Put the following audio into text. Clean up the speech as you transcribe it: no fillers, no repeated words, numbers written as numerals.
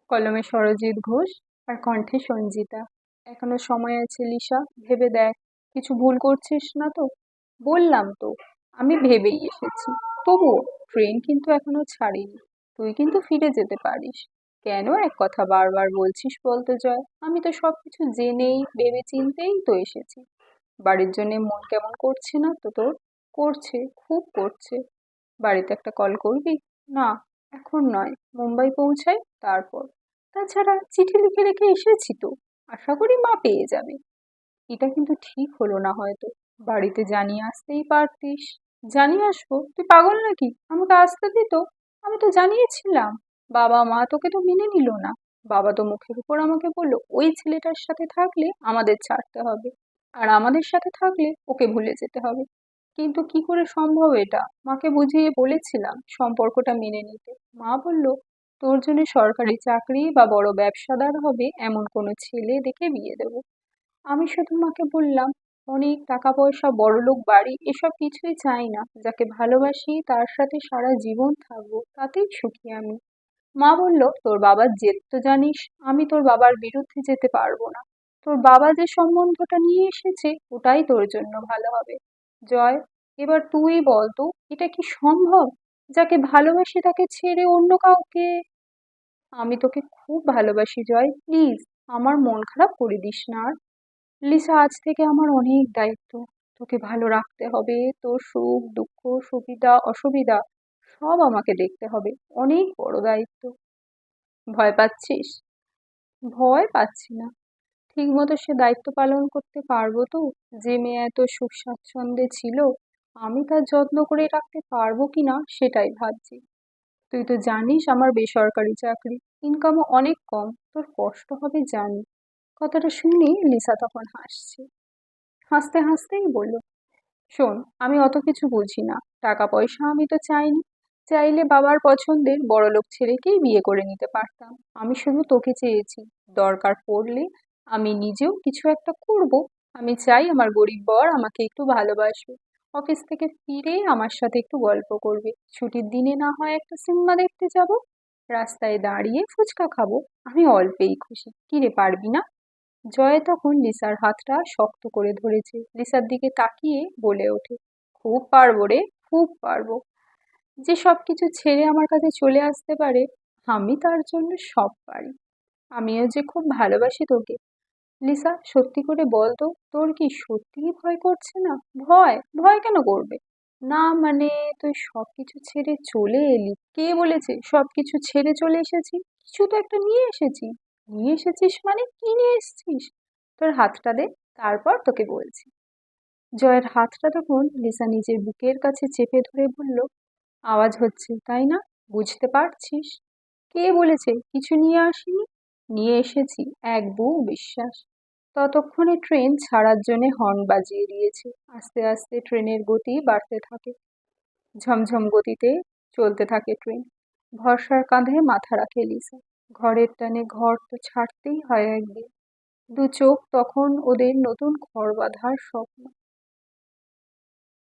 কলমে সরজিৎ ঘোষ আর কণ্ঠে সঞ্জিতা। এখনো সময় আছে লিসা, ভেবে দেখ। কিছু ভুল করছিস না তো? বললাম তো, আমি ভেবেই এসেছি। তবুও ট্রেন কিন্তু এখনো ছাড়েনি। তুই কিন্তু ফিরে যেতে পারিস। কেন এক কথা বারবার বলছিস বলতে জয়? আমি তো সবকিছু জেনেই ভেবে চিন্তেই তো এসেছি। বাড়ির জন্য মন কেমন করছে না তো তোর? করছে, খুব করছে। বাড়িতে একটা কল করবি? না, এখন নয়, মুম্বাই পৌঁছাই তারপর। তাছাড়া চিঠি লিখে রেখে এসেছি তো, আশা করি মা পেয়ে যাবে। এটা কিন্তু ঠিক হলো না হয়তো। বাড়িতে জানিয়ে আসতেই পারতিস। জানিয়ে আসবো? তুই পাগল নাকি? আমাকে আসতে দিত। আমি তো জানিয়েছিলাম। বাবা মা তোকে তো মেনে নিল না। বাবা তো মুখের উপর আমাকে বললো ওই ছেলেটার সাথে থাকলে আমাদের ছাড়তে হবে, আর আমাদের সাথে থাকলে ওকে ভুলে যেতে হবে। কিন্তু কি করে সম্ভব এটা? মাকে বুঝিয়ে বলেছিলাম সম্পর্কটা মেনে নিতে। মা বলল তোর জন্য সরকারি চাকরি বা বড় ব্যবসাদার হবে এমন কোনো ছেলে দেখে বিয়ে দেবো। আমি শুধু মাকে বললাম অনেক টাকা পয়সা, বড়লোক বাড়ি এসব কিছুই চাই না। যাকে ভালোবাসি তার সাথে সারা জীবন থাকবো, তাতেই সুখী আমি। মা বলল তোর বাবার জেদ তো জানিস, আমি তোর বাবার বিরুদ্ধে যেতে পারবো না। তোর বাবা যে সম্বন্ধটা নিয়ে এসেছে ওটাই তোর জন্য ভালো হবে। জয়, এবার তুই বল তো, এটা কি সম্ভব? যাকে ভালোবাসি তাকে ছেড়ে অন্য কাউকে? আমি তোকে খুব ভালোবাসি জয়, প্লিজ আমার মন খারাপ করে দিস না আর। লিসা, আজ থেকে আমার অনেক দায়িত্ব। তোকে ভালো রাখতে হবে, তোর সুখ দুঃখ সুবিধা অসুবিধা সব আমাকে দেখতে হবে। অনেক বড় দায়িত্ব। ভয় পাচ্ছিস? ভয় পাচ্ছি না। ঠিক মতো সে দায়িত্ব পালন করতে পারবো তো? যে মেয়ে এত সুখ স্বাচ্ছন্দ্যে ছিল, আমি তার যত্ন করে রাখতে পারবো কিনা সেটাই ভাবছি। তুই তো জানিস আমার বেসরকারি চাকরি, ইনকামও অনেক কম। তোর কষ্ট হবে জানি। কথাটা শুনে লিসা তখন হাসছে। হাসতে হাসতেই বলল, শোন, আমি অত কিছু বুঝি না। টাকা পয়সা আমি তো চাইনি। চাইলে বাবার পছন্দের বড়লোক ছেলেকেই বিয়ে করে নিতে পারতাম। আমি শুধু তোকে চেয়েছি। দরকার পড়লে আমি নিজেও কিছু একটা করব। আমি চাই আমার গরিব বর আমাকে একটু ভালোবাসবে। অফিস থেকে ফিরে আমার সাথে একটু গল্প করবে। ছুটির দিনে না হয় একটা সিনেমা দেখতে যাব। রাস্তায় দাঁড়িয়ে ফুচকা খাবো। আমি অল্পেই খুশি। কি রে, পারবি না? জয় তখন লিসার হাতটা শক্ত করে ধরেছে। লিসার দিকে তাকিয়ে বলে ওঠে, খুব পারবো রে, খুব পারবো। যে সবকিছু ছেড়ে আমার কাছে চলে আসতে পারে, আমি তার জন্য সব পারি। আমিও যে খুব ভালোবাসি তোকে। লিসা, সত্যি করে বল তো, তোর কি সত্যিই ভয় করছে না? ভয়? ভয় কেন করবে? না মানে, তুই সবকিছু ছেড়ে চলে এলি। কে বলেছে সবকিছু ছেড়ে চলে এসেছি? কিছু তো একটা নিয়ে এসেছি। নিয়ে এসেছিস মানে কি নিয়ে এসেছিস? তোর হাতটা দে, তারপর তোকে বলছি। জয়ের হাতটা তখন লিসা নিজের বুকের কাছে চেপে ধরে বলল, আওয়াজ হচ্ছে তাই না? বুঝতে পারছিস? কে বলেছে কিছু নিয়ে আসিনি? নিয়ে এসেছি, এক বুক বিশ্বাস। ততক্ষণে ট্রেন ছাড়ার জন্য হর্ন বাজিয়ে দিয়েছে। আস্তে আস্তে ট্রেনের গতি বাড়তে থাকে। ঝমঝম গতিতে চলতে থাকে ট্রেন। ভরসার কাঁধে মাথা রাখে লিসা। ঘরের টানে ঘর তো ছাড়তেই হয় একদিন। দু চোখ তখন ওদের নতুন ঘর বাঁধার স্বপ্ন।